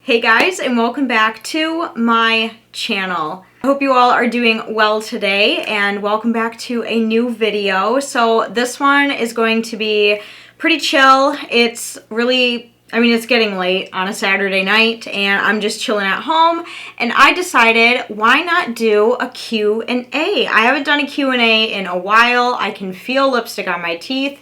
Hey guys, and welcome back to my channel. I hope you all are doing well today, and welcome back to a new video. So this one is going to be pretty chill. It's getting late on a Saturday night, and I'm just chilling at home, and I decided, why not do a Q&A? I haven't done a Q&A in a while. I can feel lipstick on my teeth,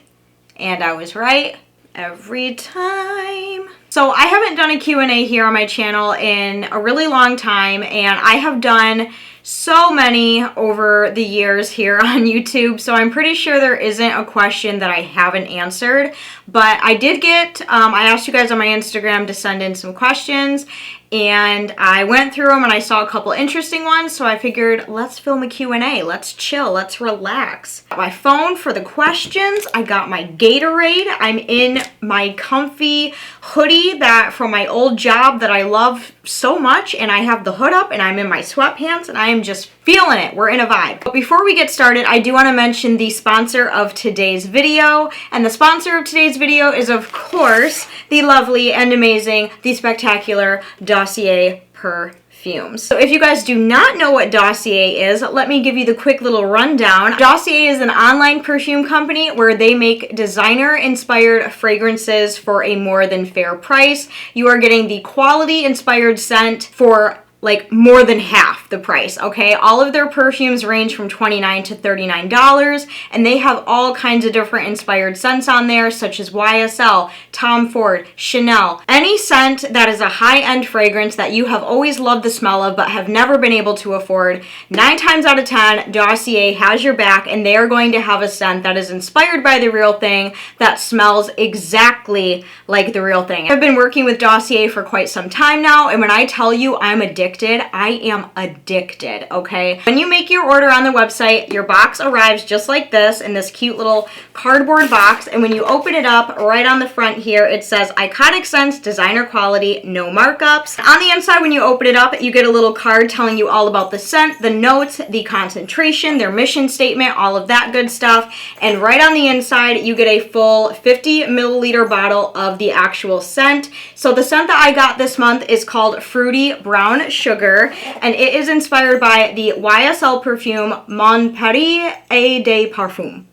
and I was right every time. So I haven't done a Q&A here on my channel in a really long time, and I have done so many over the years here on YouTube, so I'm pretty sure there isn't a question that I haven't answered. But I did get, I asked you guys on my Instagram to send in some questions, and I went through them and I saw a couple interesting ones, so I figured, let's film a Q&A. Let's chill, let's relax. Got my phone for the questions. I got my Gatorade. I'm in my comfy hoodie that from my old job that I love so much, and I have the hood up and I'm in my sweatpants and I am just feeling it. We're in a vibe. But before we get started, I do want to mention the sponsor of today's video, and the sponsor of today's video is, of course, the lovely and amazing, the spectacular Dossier perfumes. So if you guys do not know what Dossier is, let me give you the quick little rundown. Dossier is an online perfume company where they make designer-inspired fragrances for a more than fair price. You are getting the quality-inspired scent for like more than half the price, okay? All of their perfumes range from $29 to $39, and they have all kinds of different inspired scents on there, such as YSL, Tom Ford, Chanel. Any scent that is a high-end fragrance that you have always loved the smell of but have never been able to afford, 9 times out of 10, Dossier has your back, and they are going to have a scent that is inspired by the real thing, that smells exactly like the real thing. I've been working with Dossier for quite some time now, and when I tell you I'm addicted, I am addicted, okay? When you make your order on the website, your box arrives just like this, in this cute little cardboard box, and when you open it up, right on the front here, it says iconic scents, designer quality, no markups. On the inside, when you open it up, you get a little card telling you all about the scent, the notes, the concentration, their mission statement, all of that good stuff, and right on the inside, you get a full 50 milliliter bottle of the actual scent. So the scent that I got this month is called Fruity Brown Sugar, and it is inspired by the YSL perfume Mon Paris de Parfum.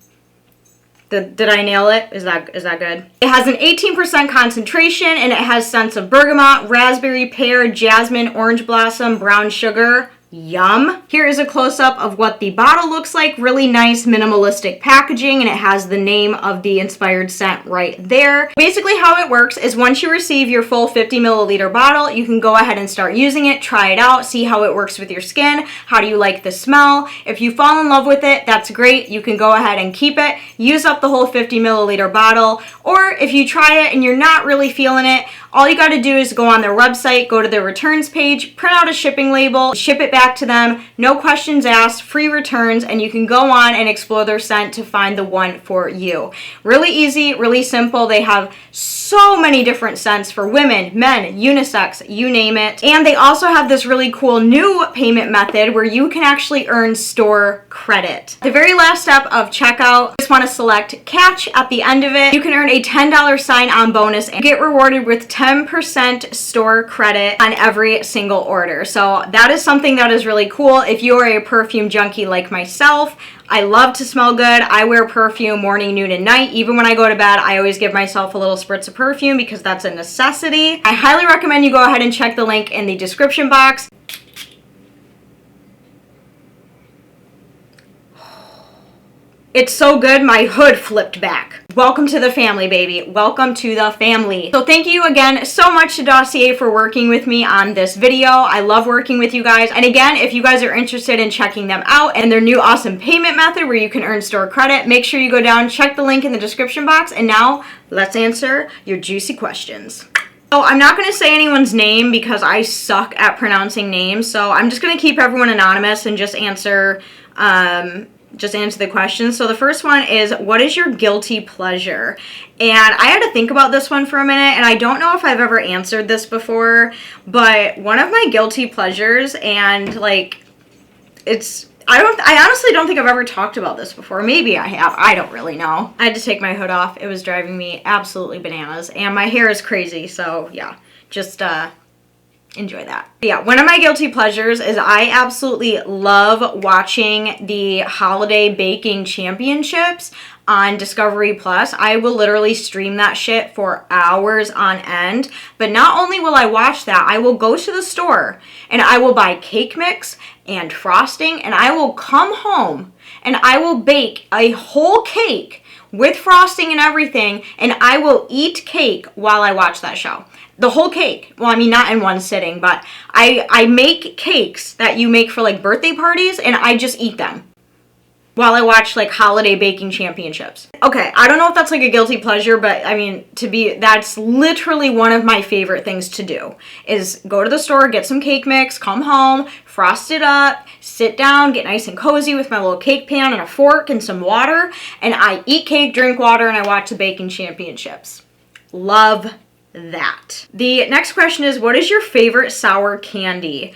Did I nail it? Is that good? It has an 18% concentration, and it has scents of bergamot, raspberry, pear, jasmine, orange blossom, brown sugar. Yum. Here is a close-up of what the bottle looks like. Really nice minimalistic packaging, and it has the name of the inspired scent right there. Basically how it works is once you receive your full 50 milliliter bottle, you can go ahead and start using it, try it out, see how it works with your skin. How do you like the smell? If you fall in love with it, that's great. You can go ahead and keep it, use up the whole 50 milliliter bottle, or if you try it and you're not really feeling it, all you got to do is go on their website, go to their returns page, print out a shipping label, ship it back to them, no questions asked, free returns, and you can go on and explore their scent to find the one for you. Really easy, really simple. They have so many different scents for women, men, unisex, you name it. And they also have this really cool new payment method where you can actually earn store credit. The very last step of checkout, just want to select Catch at the end of it. You can earn a $10 sign-on bonus and get rewarded with 10% store credit on every single order. So that is something that is really cool. If you are a perfume junkie like myself, I love to smell good. I wear perfume morning, noon, and night. Even when I go to bed, I always give myself a little spritz of perfume because that's a necessity. I highly recommend you go ahead and check the link in the description box. It's so good, my hood flipped back. Welcome to the family, baby. Welcome to the family. So thank you again so much to Dossier for working with me on this video. I love working with you guys. And again, if you guys are interested in checking them out and their new awesome payment method where you can earn store credit, make sure you go down, check the link in the description box. And now let's answer your juicy questions. So I'm not going to say anyone's name because I suck at pronouncing names. So I'm just going to keep everyone anonymous and just answer the questions. So the first one is, what is your guilty pleasure? And I had to think about this one for a minute, and I don't know if I've ever answered this before, but one of my guilty pleasures, and like, I honestly don't think I've ever talked about this before. Maybe I have. I don't really know. I had to take my hood off. It was driving me absolutely bananas, and my hair is crazy, so yeah, just enjoy that. But yeah, one of my guilty pleasures is I absolutely love watching the holiday baking championships on Discovery Plus. I will literally stream that shit for hours on end. But not only will I watch that, I will go to the store and I will buy cake mix and frosting, and I will come home and I will bake a whole cake with frosting and everything, and I will eat cake while I watch that show. The whole cake. Well, I mean, not in one sitting, but I make cakes that you make for like birthday parties, and I just eat them while I watch like holiday baking championships. Okay, I don't know if that's like a guilty pleasure, but I mean, that's literally one of my favorite things to do is go to the store, get some cake mix, come home, frost it up, sit down, get nice and cozy with my little cake pan and a fork and some water, and I eat cake, drink water, and I watch the baking championships. Love that. The next question is, what is your favorite sour candy?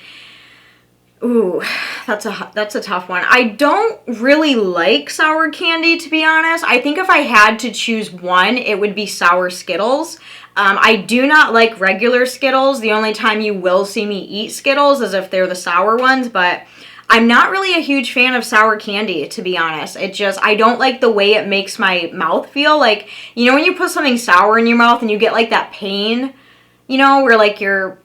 Ooh, that's a tough one. I don't really like sour candy, to be honest. I think if I had to choose one, it would be sour Skittles. I do not like regular Skittles. The only time you will see me eat Skittles is if they're the sour ones, but I'm not really a huge fan of sour candy, to be honest. I don't like the way it makes my mouth feel. Like, you know when you put something sour in your mouth and you get like that pain, you know, where like your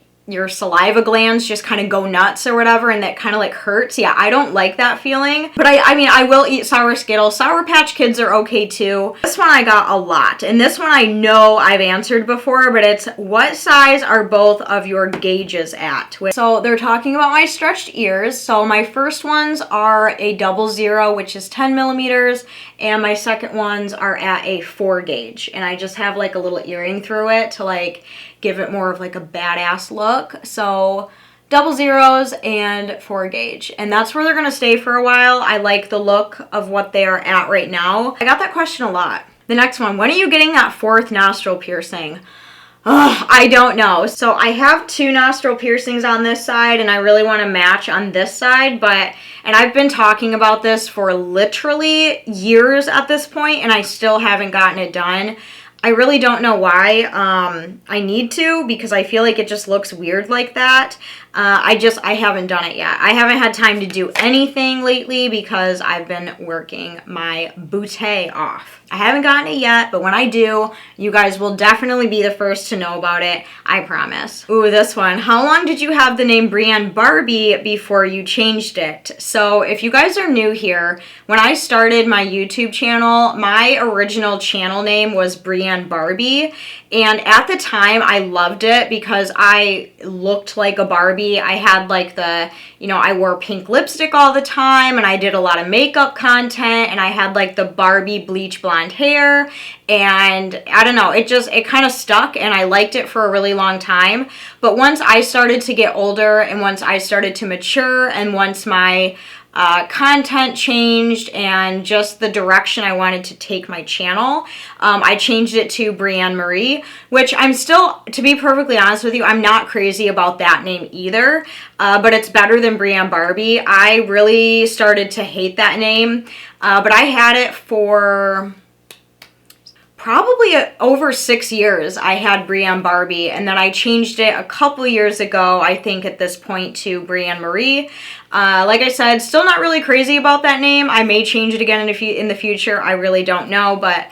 saliva glands just kind of go nuts or whatever, and that kind of like hurts. Yeah, I don't like that feeling. But I mean, I will eat sour Skittles. Sour Patch Kids are okay too. This one I got a lot, and this one I know I've answered before, but it's, what size are both of your gauges at? So they're talking about my stretched ears. So my first ones are a 00, which is 10 millimeters, and my second ones are at a 4 gauge. And I just have like a little earring through it to like give it more of like a badass look. So 00s and 4 gauge. And that's where they're gonna stay for a while. I like the look of what they are at right now. I got that question a lot. The next one, when are you getting that 4th nostril piercing? Oh, I don't know. So I have 2 nostril piercings on this side, and I really want to match on this side, and I've been talking about this for literally years at this point, and I still haven't gotten it done. I really don't know why. I need to, because I feel like it just looks weird like that. I haven't done it yet. I haven't had time to do anything lately because I've been working my booty off. I haven't gotten it yet, but when I do, you guys will definitely be the first to know about it. I promise. Ooh, this one. How long did you have the name BreeAnn Barbie before you changed it? So if you guys are new here, when I started my YouTube channel, my original channel name was BreeAnn Barbie. And at the time, I loved it because I looked like a Barbie. I had like I wore pink lipstick all the time, and I did a lot of makeup content, and I had like the Barbie bleach blonde hair, and I don't know, it kind of stuck, and I liked it for a really long time. But once I started to get older, and once I started to mature, and once my content changed and just the direction I wanted to take my channel, I changed it to BreeAnn Marie, which I'm still, to be perfectly honest with you, I'm not crazy about that name either, but it's better than BreeAnn Barbie. I really started to hate that name, but I had it for probably over 6 years. I had BreeAnn Barbie, and then I changed it a couple years ago, I think at this point, to BreeAnn Marie. Like I said, still not really crazy about that name. I may change it again in the future. I really don't know, but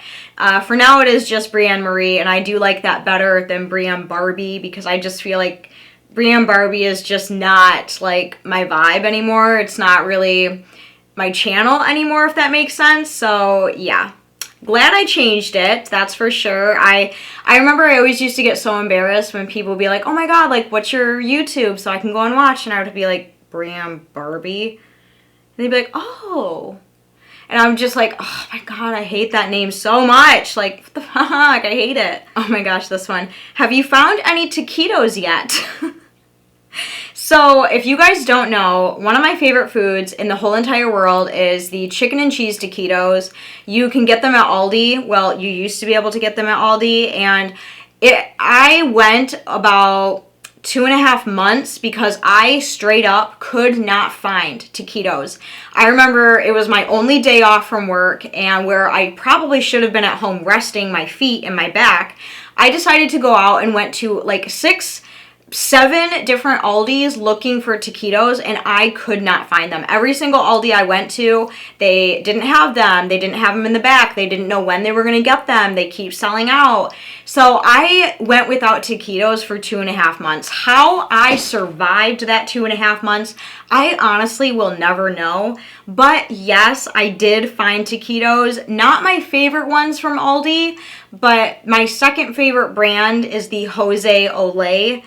for now it is just BreeAnn Marie, and I do like that better than BreeAnn Barbie because I just feel like BreeAnn Barbie is just not like my vibe anymore. It's not really my channel anymore, if that makes sense. So yeah. Glad I changed it, that's for sure. I remember I always used to get so embarrassed when people would be like, oh my god, like, what's your YouTube so I can go and watch? And I would be like, BreeAnn Barbie. And they'd be like, oh. And I'm just like, oh my god, I hate that name so much. Like, what the fuck? I hate it. Oh my gosh, this one. Have you found any taquitos yet? So, if you guys don't know, one of my favorite foods in the whole entire world is the chicken and cheese taquitos. You can get them at Aldi. Well, you used to be able to get them at Aldi, and I went about 2.5 months because I straight up could not find taquitos. I remember it was my only day off from work, and where I probably should have been at home resting my feet and my back, I decided to go out and went to like 6 7 different Aldis looking for taquitos, and I could not find them. Every single Aldi I went to, they didn't have them. They didn't have them in the back. They didn't know when they were going to get them. They keep selling out. So I went without taquitos for 2.5 months. How I survived that 2.5 months, I honestly will never know. But yes, I did find taquitos. Not my favorite ones from Aldi, but my second favorite brand is the xoxo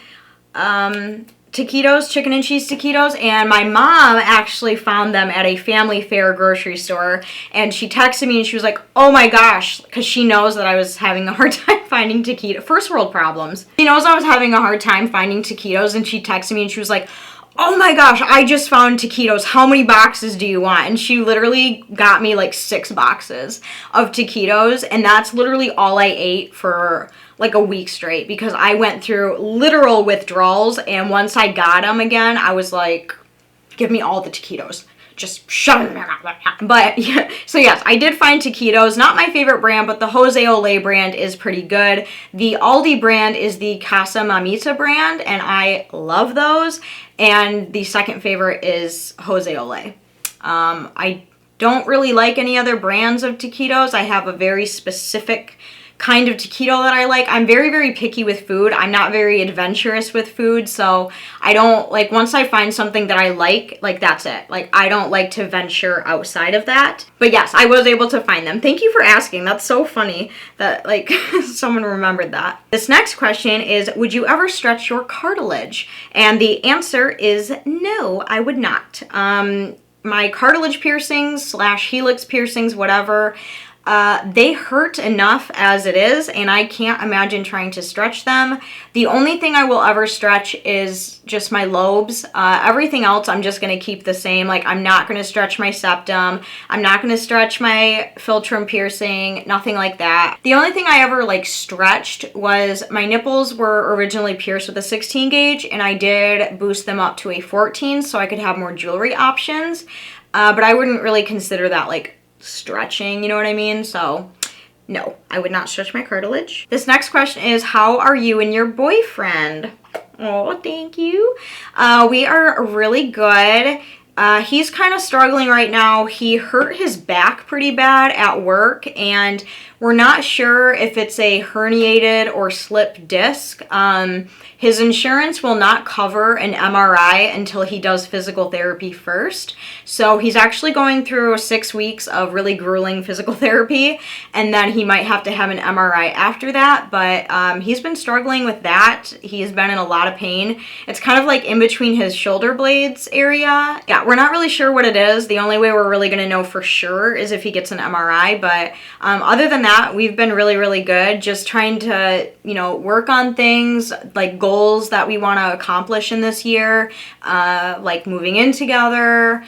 taquitos, chicken and cheese taquitos, and my mom actually found them at a family fare grocery store, and she texted me and she was like, oh my gosh, because she knows that I was having a hard time finding taquitos. First world problems. She knows I was having a hard time finding taquitos, and she texted me and she was like, oh my gosh, I just found taquitos. How many boxes do you want? And she literally got me like 6 boxes of taquitos, and that's literally all I ate for like a week straight, because I went through literal withdrawals, and once I got them again, I was like, give me all the taquitos. Just shut them. But yeah, so yes, I did find taquitos. Not my favorite brand, but the xoxo brand is pretty good. The Aldi brand is the Casa Mamita brand, and I love those. And the second favorite is xoxo. I don't really like any other brands of taquitos. I have a very specific kind of taquito that I like. I'm very, very picky with food. I'm not very adventurous with food, so I don't, like, once I find something that I like, that's it. Like, I don't like to venture outside of that. But yes, I was able to find them. Thank you for asking. That's so funny that, like, someone remembered that. This next question is, would you ever stretch your cartilage? And the answer is no, I would not. My cartilage piercings / helix piercings, whatever, they hurt enough as it is, and I can't imagine trying to stretch them. The only thing I will ever stretch is just my lobes. Everything else I'm just going to keep the same. Like, I'm not going to stretch my septum. I'm not going to stretch my philtrum piercing, nothing like that. The only thing I ever like stretched was my nipples were originally pierced with a 16 gauge, and I did boost them up to a 14 so I could have more jewelry options. But I wouldn't really consider that like stretching, you know what I mean? So no, I would not stretch my cartilage. This next question is, how are you and your boyfriend? Oh, thank you. We are really good. He's kind of struggling right now. He hurt his back pretty bad at work, and we're not sure if it's a herniated or slip disc. His insurance will not cover an MRI until he does physical therapy first. So he's actually going through 6 weeks of really grueling physical therapy, and then he might have to have an MRI after that. But he's been struggling with that. He's been in a lot of pain. It's kind of like in between his shoulder blades area. Yeah, we're not really sure what it is. The only way we're really going to know for sure is if he gets an MRI. But other than that, we've been really, really good. Just trying to, you know, work on things like goals that we want to accomplish in this year, like moving in together,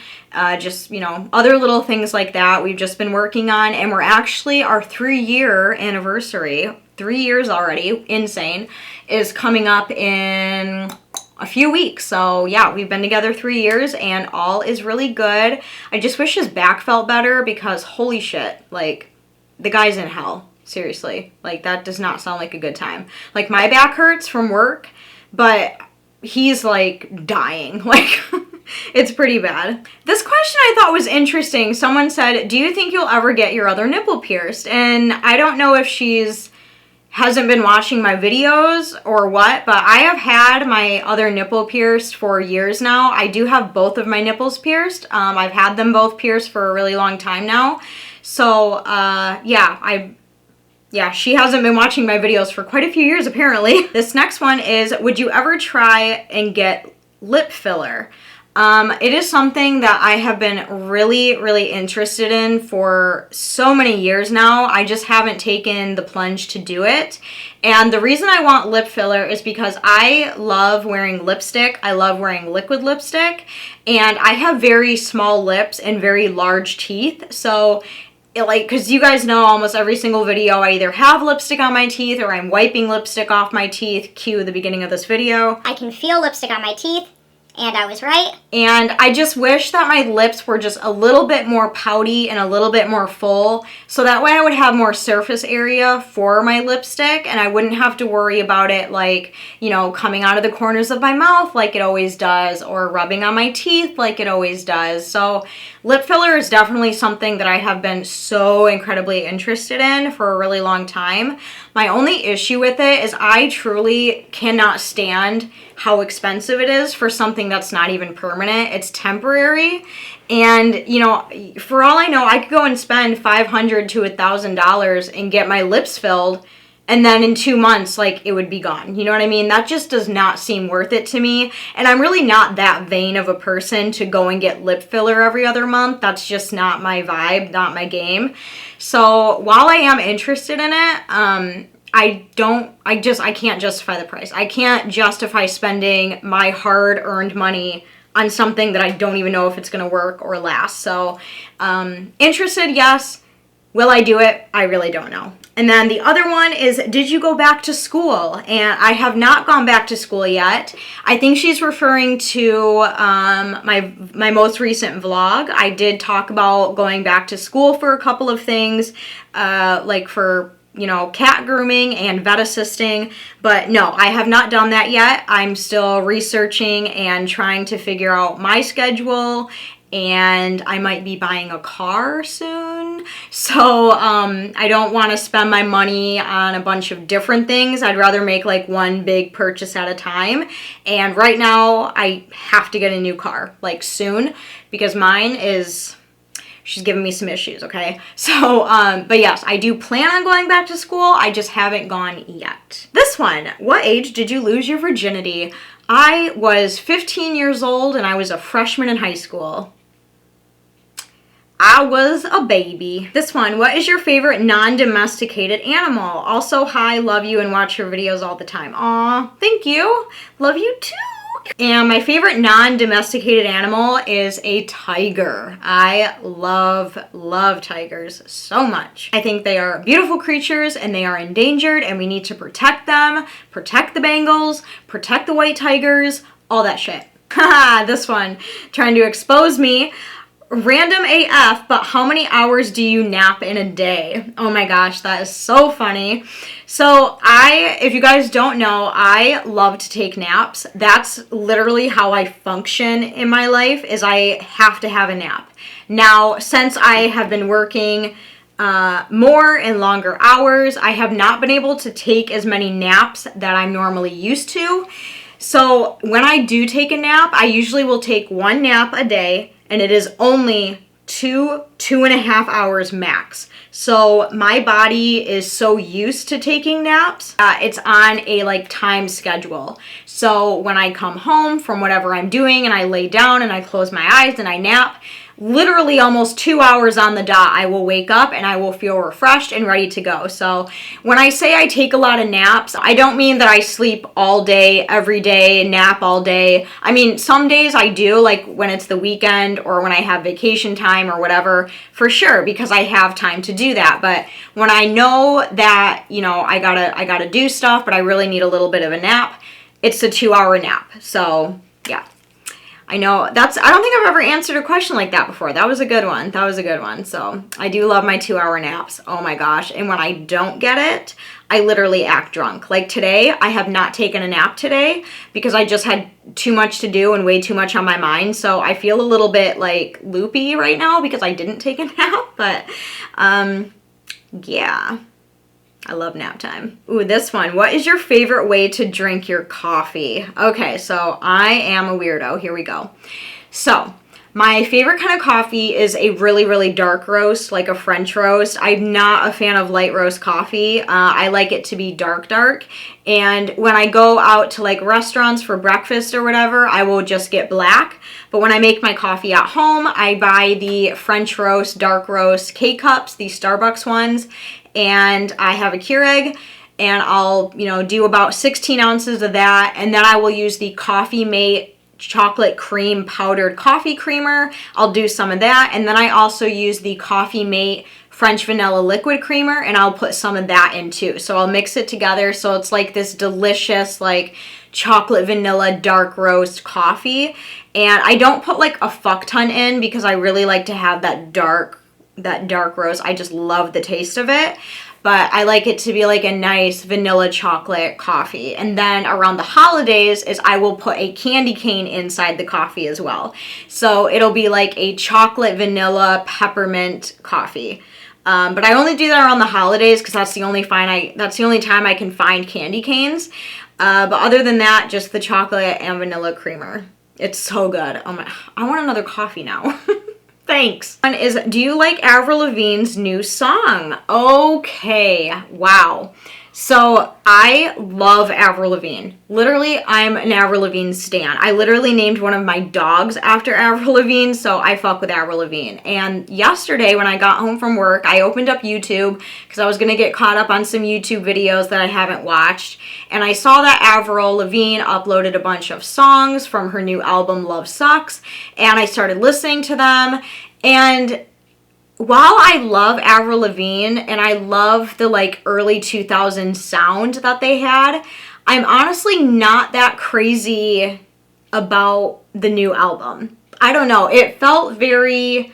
just, you know, other little things like that we've just been working on. And we're actually, our 3-year anniversary, 3 years already, insane, is coming up in a few weeks. So yeah, we've been together 3 years and all is really good. I just wish his back felt better, because holy shit, like, the guy's in hell. Seriously, like, that does not sound like a good time. Like, my back hurts from work, but he's like dying. Like, it's pretty bad. This question I thought was interesting. Someone said, do you think you'll ever get your other nipple pierced? And I don't know if hasn't been watching my videos or what, but I have had my other nipple pierced for years now. I do have both of my nipples pierced. I've had them both pierced for a really long time now. So, yeah, she hasn't been watching my videos for quite a few years, apparently. This next one is, would you ever try and get lip filler? It is something that I have been really, really interested in for so many years now. I just haven't taken the plunge to do it. And the reason I want lip filler is because I love wearing lipstick. I love wearing liquid lipstick. And I have very small lips and very large teeth. So because you guys know almost every single video I either have lipstick on my teeth or I'm wiping lipstick off my teeth. Cue the beginning of this video. I can feel lipstick on my teeth, And I was right. And I just wish that my lips were just a little bit more pouty and a little bit more full, so that way I would have more surface area for my lipstick and I wouldn't have to worry about it like, you know, coming out of the corners of my mouth like it always does, or rubbing on my teeth like it always does. So lip filler is definitely something that I have been so incredibly interested in for a really long time. My only issue with it is I truly cannot stand how expensive it is for something that's not even permanent. It's temporary. And, you know, for all I know, I could go and spend $500 to $1,000 and get my lips filled, and then in 2 months, like, it would be gone. You know what I mean? That just does not seem worth it to me. And I'm really not that vain of a person to go and get lip filler every other month. That's just not my vibe, not my game. So while I am interested in it, I can't justify the price. I can't justify spending my hard-earned money on something that I don't even know if it's gonna work or last. So, interested, yes. Will I do it? I really don't know. And then the other one is, did you go back to school? And I have not gone back to school yet. I think she's referring to my most recent vlog. I did talk about going back to school for a couple of things, like for, you know, cat grooming and vet assisting, but no, I have not done that yet. I'm still researching and trying to figure out my schedule, and I might be buying a car soon. So I don't want to spend my money on a bunch of different things. I'd rather make like one big purchase at a time. And right now I have to get a new car, like soon, because mine is, she's giving me some issues, okay? So, but yes, I do plan on going back to school. I just haven't gone yet. This one, what age did you lose your virginity? I was 15 years old and I was a freshman in high school. I was a baby. This one, what is your favorite non-domesticated animal? Also, hi, love you and watch your videos all the time. Aw, thank you. Love you too. And my favorite non-domesticated animal is a tiger. I love tigers so much. I think they are beautiful creatures and they are endangered and we need to protect them, protect the Bengals, protect the white tigers, all that shit. Haha, this one, trying to expose me. Random AF, but how many hours do you nap in a day? Oh my gosh, that is so funny. So if you guys don't know, I love to take naps. That's literally how I function in my life, is I have to have a nap. Now, since I have been working more and longer hours, I have not been able to take as many naps that I'm normally used to. So when I do take a nap, I usually will take one nap a day, and it is only 2.5 hours max. So my body is so used to taking naps, it's on a like time schedule. So when I come home from whatever I'm doing and I lay down and I close my eyes and I nap, literally almost 2 hours on the dot, I will wake up and I will feel refreshed and ready to go. So when I say I take a lot of naps, I don't mean that I sleep all day, every day, nap all day. I mean, some days I do, like when it's the weekend or when I have vacation time or whatever, for sure, because I have time to do that. But when I know that, you know, I gotta do stuff, but I really need a little bit of a nap, it's a 2-hour nap. So yeah. I know I don't think I've ever answered a question like that before. That was a good one. That was a good one. So I do love my 2-hour naps. Oh my gosh. And when I don't get it, I literally act drunk. Like today, I have not taken a nap today because I just had too much to do and way too much on my mind. So I feel a little bit like loopy right now because I didn't take a nap. But yeah. I love nap time. Ooh, this one. What is your favorite way to drink your coffee? Okay, so I am a weirdo. Here we go. So my favorite kind of coffee is a really, really dark roast, like a French roast. I'm not a fan of light roast coffee. I like it to be dark. And when I go out to like restaurants for breakfast or whatever, I will just get black. But when I make my coffee at home, I buy the French roast, dark roast K-Cups, these Starbucks ones. And I have a Keurig, and I'll, you know, do about 16 ounces of that, and then I will use the Coffee Mate chocolate cream powdered coffee creamer. I'll do some of that, and then I also use the Coffee Mate French vanilla liquid creamer, and I'll put some of that in too. So I'll mix it together so it's like this delicious, like chocolate vanilla dark roast coffee. And I don't put like a fuck ton in because I really like to have that dark roast. I just love the taste of it. But I like it to be like a nice vanilla chocolate coffee. And then around the holidays is I will put a candy cane inside the coffee as well. So it'll be like a chocolate vanilla peppermint coffee. But I only do that around the holidays because that's the only time I can find candy canes. But other than that, just the chocolate and vanilla creamer. It's so good. Oh my, I want another coffee now. Thanks. One is, do you like Avril Lavigne's new song? Okay, wow. So I love Avril Lavigne. Literally, I'm an Avril Lavigne stan. I literally named one of my dogs after Avril Lavigne, so I fuck with Avril Lavigne. And yesterday when I got home from work, I opened up YouTube because I was going to get caught up on some YouTube videos that I haven't watched. And I saw that Avril Lavigne uploaded a bunch of songs from her new album, Love Sucks. And I started listening to them. And while I love Avril Lavigne and I love the like early 2000s sound that they had, I'm honestly not that crazy about the new album. I don't know. It felt very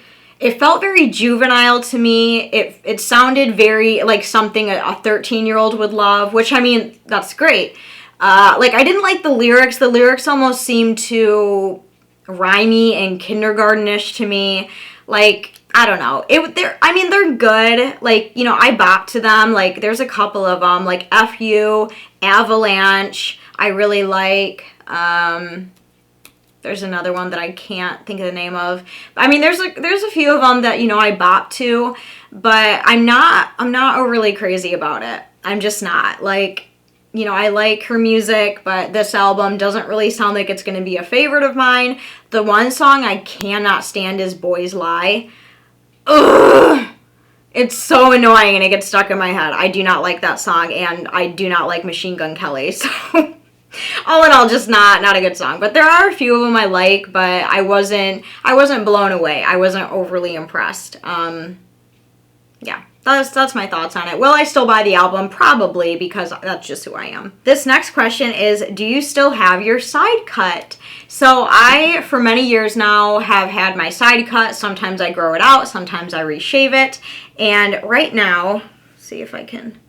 juvenile to me. It sounded very like something a 13-year-old would love, which I mean, that's great. Like I didn't like the lyrics. The lyrics almost seemed too rhymey and kindergartenish to me. Like, I don't know. They're good. Like, you know, I bop to them. Like, there's a couple of them. Like, F You, Avalanche, I really like. There's another one that I can't think of the name of. I mean, there's a few of them that, you know, I bop to. But I'm not overly crazy about it. I'm just not. Like, you know, I like her music, but this album doesn't really sound like it's going to be a favorite of mine. The one song I cannot stand is Boys Lie. Ugh! It's so annoying and it gets stuck in my head. I do not like that song and I do not like Machine Gun Kelly. So all in all, just not a good song. But there are a few of them I like, but I wasn't blown away. I wasn't overly impressed. Yeah. That's my thoughts on it. Will I still buy the album? Probably, because that's just who I am. This next question is, do you still have your side cut? So I, for many years now, have had my side cut. Sometimes I grow it out. Sometimes I reshave it. And right now, see if I can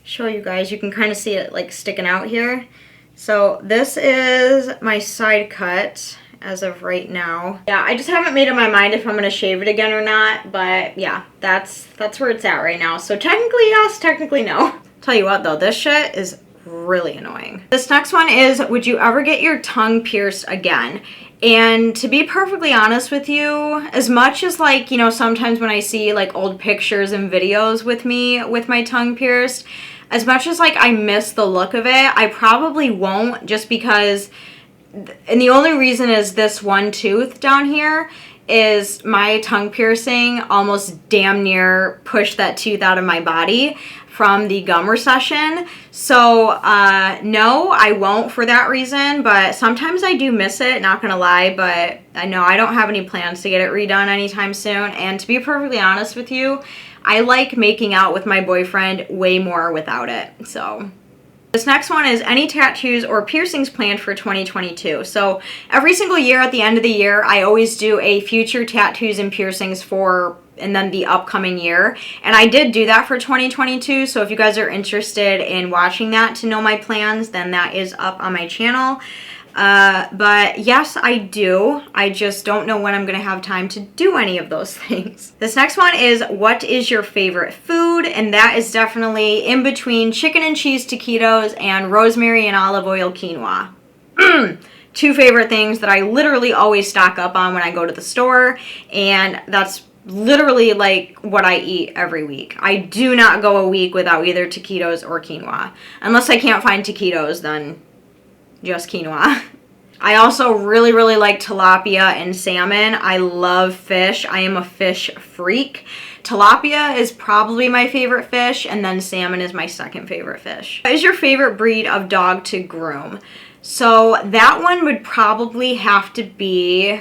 show you guys. You can kind of see it like sticking out here. So this is my side cut as of right now. Yeah, I just haven't made up my mind if I'm gonna shave it again or not, but yeah, that's where it's at right now. So technically yes, technically no. Tell you what though, this shit is really annoying. This next one is, would you ever get your tongue pierced again? And to be perfectly honest with you, as much as like, you know, sometimes when I see like old pictures and videos with me with my tongue pierced, as much as like I miss the look of it, I probably won't, just because. And the only reason is this one tooth down here is my tongue piercing almost damn near pushed that tooth out of my body from the gum recession. So no, I won't for that reason, but sometimes I do miss it, not gonna lie, but I know I don't have any plans to get it redone anytime soon. And to be perfectly honest with you, I like making out with my boyfriend way more without it, so. This next one is, any tattoos or piercings planned for 2022? So every single year at the end of the year, I always do a future tattoos and piercings and then the upcoming year. And I did do that for 2022. So if you guys are interested in watching that to know my plans, then that is up on my channel. But yes, I do. I just don't know when I'm going to have time to do any of those things. This next one is, what is your favorite food? And that is definitely in between chicken and cheese taquitos and rosemary and olive oil quinoa. Two favorite things that I literally always stock up on when I go to the store. And that's literally like what I eat every week. I do not go a week without either taquitos or quinoa. Unless I can't find taquitos, then just quinoa. I also really like tilapia and salmon. I love fish. I am a fish freak. Tilapia is probably my favorite fish, and then salmon is my second favorite fish. What is your favorite breed of dog to groom? So that one would probably have to be,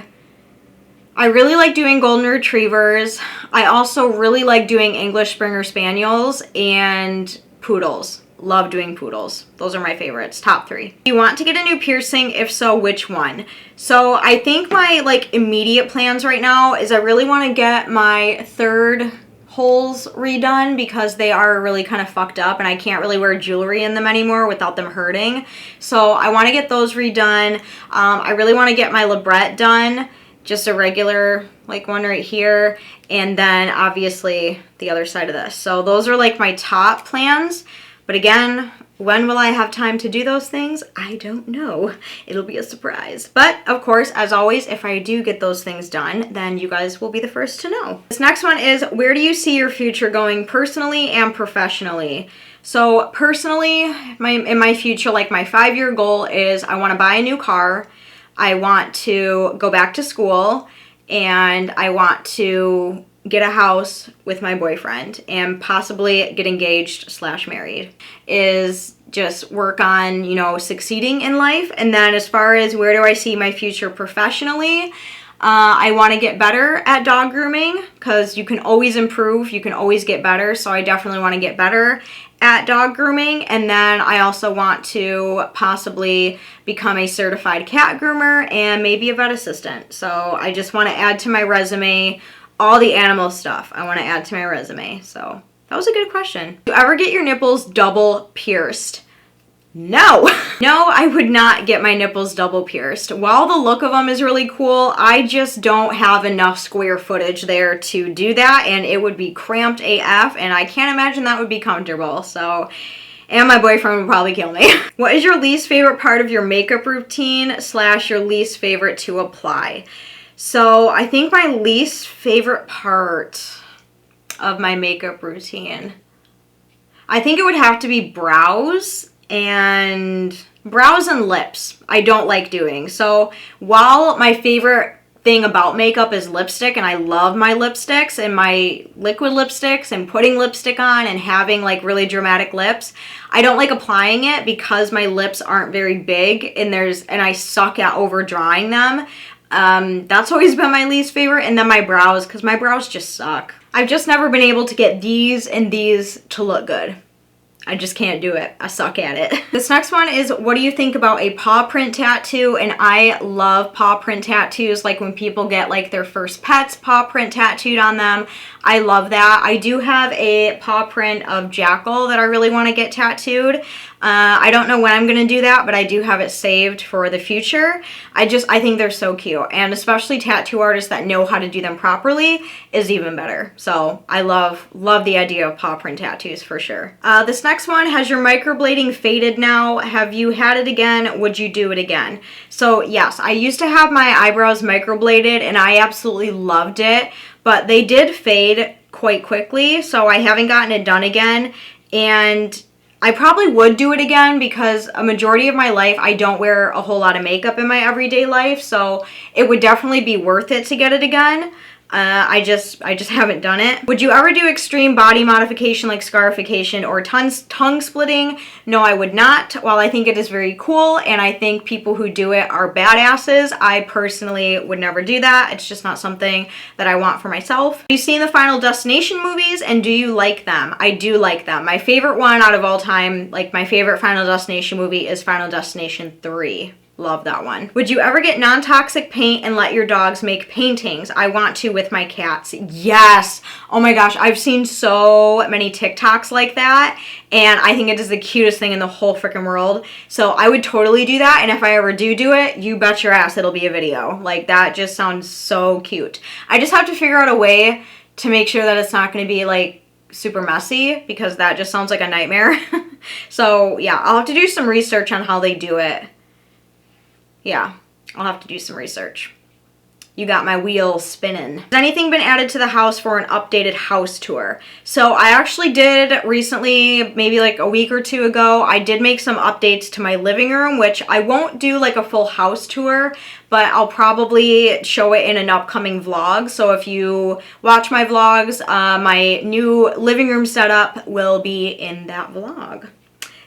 I really like doing golden retrievers. I also really like doing English Springer Spaniels and poodles. love doing poodles. Those are my favorites, top 3. Do you want to get a new piercing? If so, which one? So I think my like immediate plans right now is I really want to get my third holes redone because they are really kind of fucked up and I can't really wear jewelry in them anymore without them hurting. So I want to get those redone. I really want to get my labret done, just a regular like one right here, and then obviously the other side of this. So those are like my top plans, but again, when will I have time to do those things? I don't know. It'll be a surprise. But of course, as always, if I do get those things done, then you guys will be the first to know. This next one is, where do you see your future going personally and professionally? So personally, in my future, like my 5-year goal is I want to buy a new car. I want to go back to school, and I want to get a house with my boyfriend and possibly get engaged / married. Is just work on, you know, succeeding in life. And then as far as where do I see my future professionally, I want to get better at dog grooming because you can always improve, you can always get better. So I definitely want to get better at dog grooming. And then I also want to possibly become a certified cat groomer and maybe a vet assistant. So I just want to add to my resume all the animal stuff I want to add to my resume. So that was a good question. Do you ever get your nipples double pierced? No. No, I would not get my nipples double pierced. While the look of them is really cool, I just don't have enough square footage there to do that, and it would be cramped AF, and I can't imagine that would be comfortable. So, and my boyfriend would probably kill me. What is your least favorite part of your makeup routine / your least favorite to apply? So I think my least favorite part of my makeup routine, I think it would have to be brows and lips. I don't like doing. So while my favorite thing about makeup is lipstick, and I love my lipsticks and my liquid lipsticks and putting lipstick on and having like really dramatic lips, I don't like applying it because my lips aren't very big and I suck at over drawing them. That's always been my least favorite. And then my brows, because my brows just suck. I've just never been able to get these and these to look good. I just can't do it. I suck at it. This next one is, what do you think about a paw print tattoo? And I love paw print tattoos, like when people get like their first pet's paw print tattooed on them. I love that. I do have a paw print of Jackal that I really want to get tattooed. I don't know when I'm going to do that, but I do have it saved for the future. I think they're so cute, and especially tattoo artists that know how to do them properly is even better. So I love the idea of paw print tattoos for sure. This next one, has your microblading faded now? Have you had it again? Would you do it again? So yes, I used to have my eyebrows microbladed and I absolutely loved it, but they did fade quite quickly, so I haven't gotten it done again. And I probably would do it again because a majority of my life I don't wear a whole lot of makeup in my everyday life, so it would definitely be worth it to get it again. I just haven't done it. Would you ever do extreme body modification like scarification or tongue splitting? No, I would not. While I think it is very cool and I think people who do it are badasses, I personally would never do that. It's just not something that I want for myself. Have you seen the Final Destination movies and do you like them? I do like them. My favorite one out of all time, like my favorite Final Destination movie is Final Destination 3. Love that one. Would you ever get non-toxic paint and let your dogs make paintings? I want to with my cats. Yes. Oh my gosh. I've seen so many TikToks like that, and I think it is the cutest thing in the whole freaking world. So I would totally do that, and if I ever do it, you bet your ass it'll be a video. Like, that just sounds so cute. I just have to figure out a way to make sure that it's not going to be like super messy, because that just sounds like a nightmare. So yeah, I'll have to do some research on how they do it. Yeah, I'll have to do some research. You got my wheels spinning. Has anything been added to the house for an updated house tour? So I actually did recently, maybe like a week or two ago, I did make some updates to my living room, which I won't do like a full house tour, but I'll probably show it in an upcoming vlog. So if you watch my vlogs, my new living room setup will be in that vlog.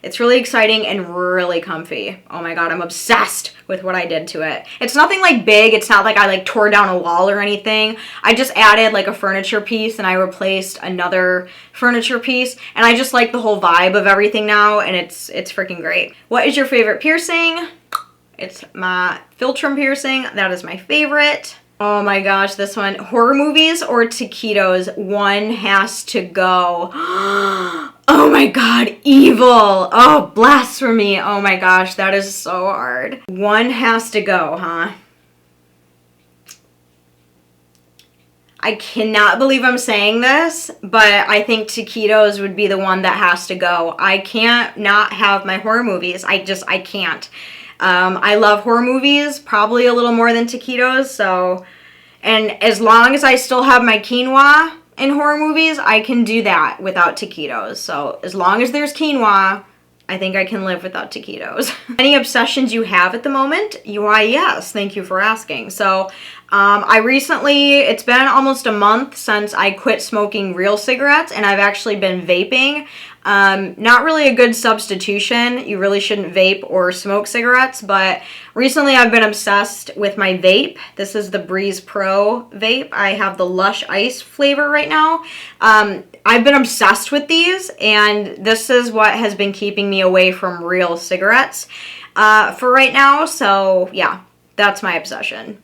It's really exciting and really comfy. Oh my God, I'm obsessed with what I did to it. It's nothing like big. It's not like I like tore down a wall or anything. I just added like a furniture piece and I replaced another furniture piece, and I just like the whole vibe of everything now, and it's freaking great. What is your favorite piercing? It's my Philtrum piercing. That is my favorite. Oh my gosh, this one. Horror movies or taquitos? One has to go. Oh my God, evil. Oh, blasphemy. Oh my gosh, that is so hard. One has to go, huh? I cannot believe I'm saying this, but I think taquitos would be the one that has to go. I can't not have my horror movies. I can't. I love horror movies, probably a little more than taquitos, so, and as long as I still have my quinoa in horror movies, I can do that without taquitos. So as long as there's quinoa, I think I can live without taquitos. Any obsessions you have at the moment? Why, yes, thank you for asking. So I recently, it's been almost a month since I quit smoking real cigarettes, and I've actually been vaping. Not really a good substitution. You really shouldn't vape or smoke cigarettes, but recently I've been obsessed with my vape. This is the Breeze Pro vape. I have the Lush Ice flavor right now. I've been obsessed with these, and this is what has been keeping me away from real cigarettes for right now. So yeah, that's my obsession.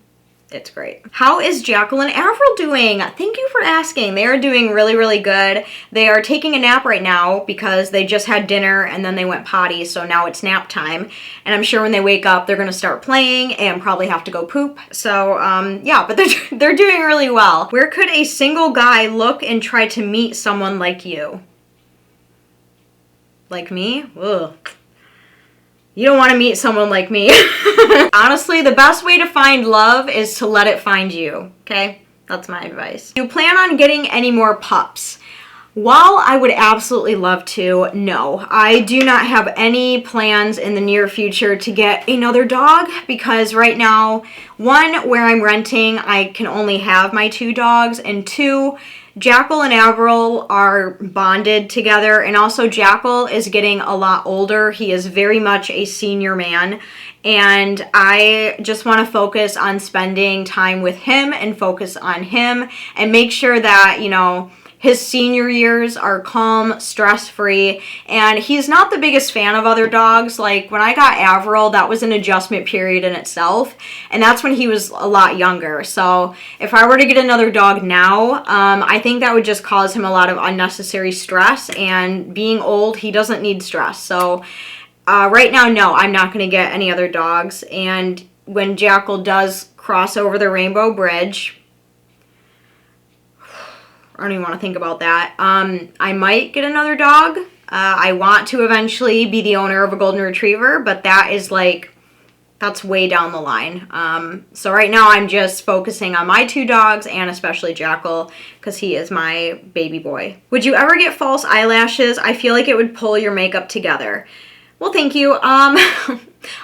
It's great. How is Jackal and Avril doing? Thank you for asking. They are doing really, really good. They are taking a nap right now because they just had dinner and then they went potty, so now it's nap time. And I'm sure when they wake up, they're gonna start playing and probably have to go poop. So yeah, but they're doing really well. Where could a single guy look and try to meet someone like you? Like me? Ugh. You don't want to meet someone like me. Honestly, the best way to find love is to let it find you, okay? That's my advice. Do you plan on getting any more pups? While I would absolutely love to, no. I do not have any plans in the near future to get another dog because right now, one, where I'm renting, I can only have my 2 dogs, and 2, Jackal and Avril are bonded together, and also Jackal is getting a lot older. He is very much a senior man, and I just want to focus on spending time with him and focus on him and make sure that, you know, his senior years are calm, stress-free, and he's not the biggest fan of other dogs. Like, when I got Avril, that was an adjustment period in itself, and that's when he was a lot younger. So if I were to get another dog now, I think that would just cause him a lot of unnecessary stress, and being old, he doesn't need stress. So right now, no, I'm not going to get any other dogs, and when Jackal does cross over the Rainbow Bridge, I don't even want to think about that. I might get another dog. I want to eventually be the owner of a golden retriever, but that is like, that's way down the line. So right now I'm just focusing on my 2 dogs and especially Jackal because he is my baby boy. Would you ever get false eyelashes? I feel like it would pull your makeup together. Well, thank you. I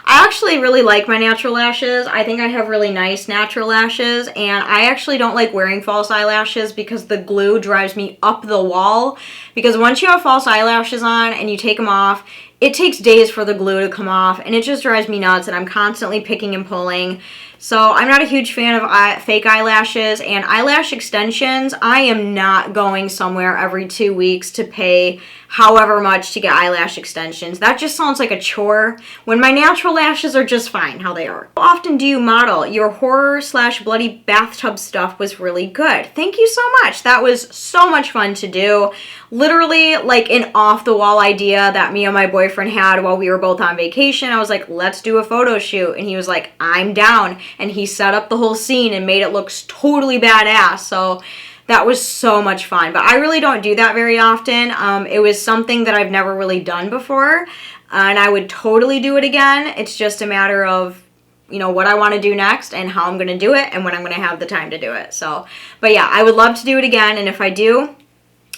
actually really like my natural lashes. I think I have really nice natural lashes, and I actually don't like wearing false eyelashes because the glue drives me up the wall. Because once you have false eyelashes on and you take them off, it takes days for the glue to come off, and it just drives me nuts, and I'm constantly picking and pulling. So I'm not a huge fan of fake eyelashes, and eyelash extensions, I am not going somewhere every 2 weeks to pay however much to get eyelash extensions. That just sounds like a chore when my natural lashes are just fine how they are. How often do you model? Your horror/bloody bathtub stuff was really good. Thank you so much. That was so much fun to do. Literally like an off-the-wall idea that me and my boyfriend had while we were both on vacation. I was like, let's do a photo shoot. And he was like, I'm down. And he set up the whole scene and made it look totally badass. So that was so much fun. But I really don't do that very often. It was something that I've never really done before. And I would totally do it again. It's just a matter of, you know, what I want to do next and how I'm going to do it and when I'm going to have the time to do it. So, but yeah, I would love to do it again. And if I do,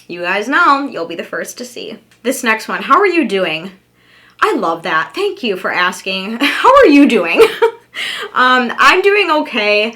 you guys know, you'll be the first to see. This next one, how are you doing? I love that. Thank you for asking. How are you doing? I'm doing okay.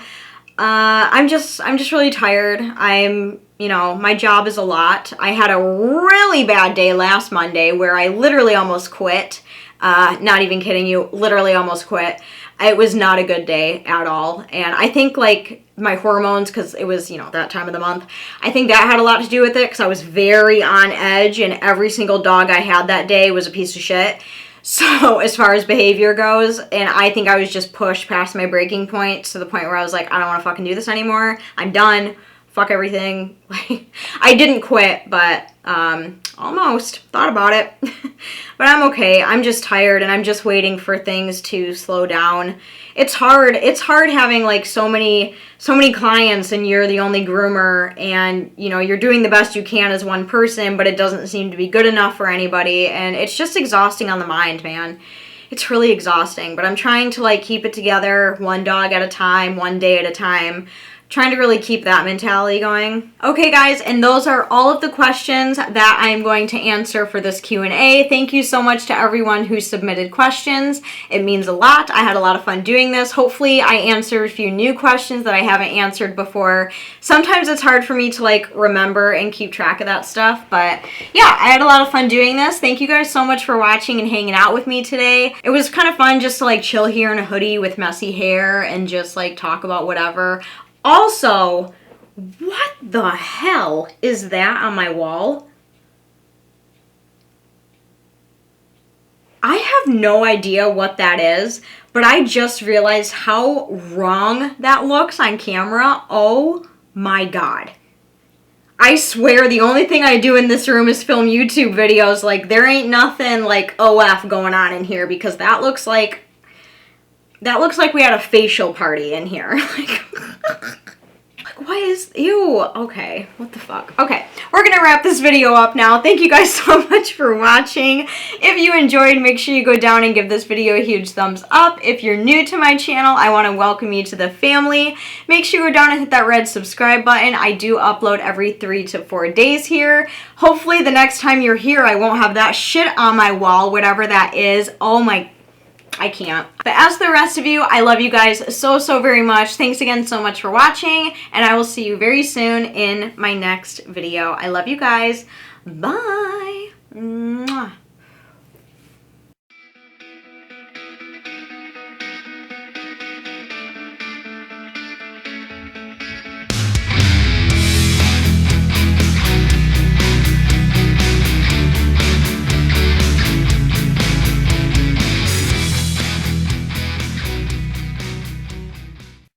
I'm just really tired. I'm you know, my job is a lot. I had a really bad day last Monday where I literally almost quit. Not even kidding you, literally almost quit. It was not a good day at all. And I think like my hormones, because it was, you know, that time of the month, I think that had a lot to do with it because I was very on edge and every single dog I had that day was a piece of shit. So as far as behavior goes, and I think I was just pushed past my breaking point to the point where I was like, I don't want to fucking do this anymore. I'm done. Fuck everything. Like, I didn't quit, but almost thought about it. But I'm okay. I'm just tired and I'm just waiting for things to slow down. It's hard. It's hard having like so many clients and you're the only groomer and you know, you're doing the best you can as one person, but it doesn't seem to be good enough for anybody, and it's just exhausting on the mind, man. It's really exhausting, but I'm trying to like keep it together one dog at a time, one day at a time. Trying to really keep that mentality going. Okay guys, and those are all of the questions that I'm going to answer for this Q&A. Thank you so much to everyone who submitted questions. It means a lot. I had a lot of fun doing this. Hopefully I answered a few new questions that I haven't answered before. Sometimes it's hard for me to like remember and keep track of that stuff, but yeah, I had a lot of fun doing this. Thank you guys so much for watching and hanging out with me today. It was kind of fun just to like chill here in a hoodie with messy hair and just like talk about whatever. Also, what the hell is that on my wall? I have no idea what that is, but I just realized how wrong that looks on camera. Oh my God. I swear the only thing I do in this room is film YouTube videos. Like, there ain't nothing like OF going on in here because that looks like we had a facial party in here. Like, why is, ew, okay, what the fuck. Okay, we're gonna wrap this video up now. Thank you guys so much for watching. If you enjoyed, make sure you go down and give this video a huge thumbs up. If you're new to my channel, I want to welcome you to the family. Make sure you go down and hit that red subscribe button. I do upload every 3 to 4 days here. Hopefully the next time you're here, I won't have that shit on my wall, whatever that is. Oh my, I can't. But as the rest of you, I love you guys so very much. Thanks again so much for watching, and I will see you very soon in my next video. I love you guys. Bye. Mwah.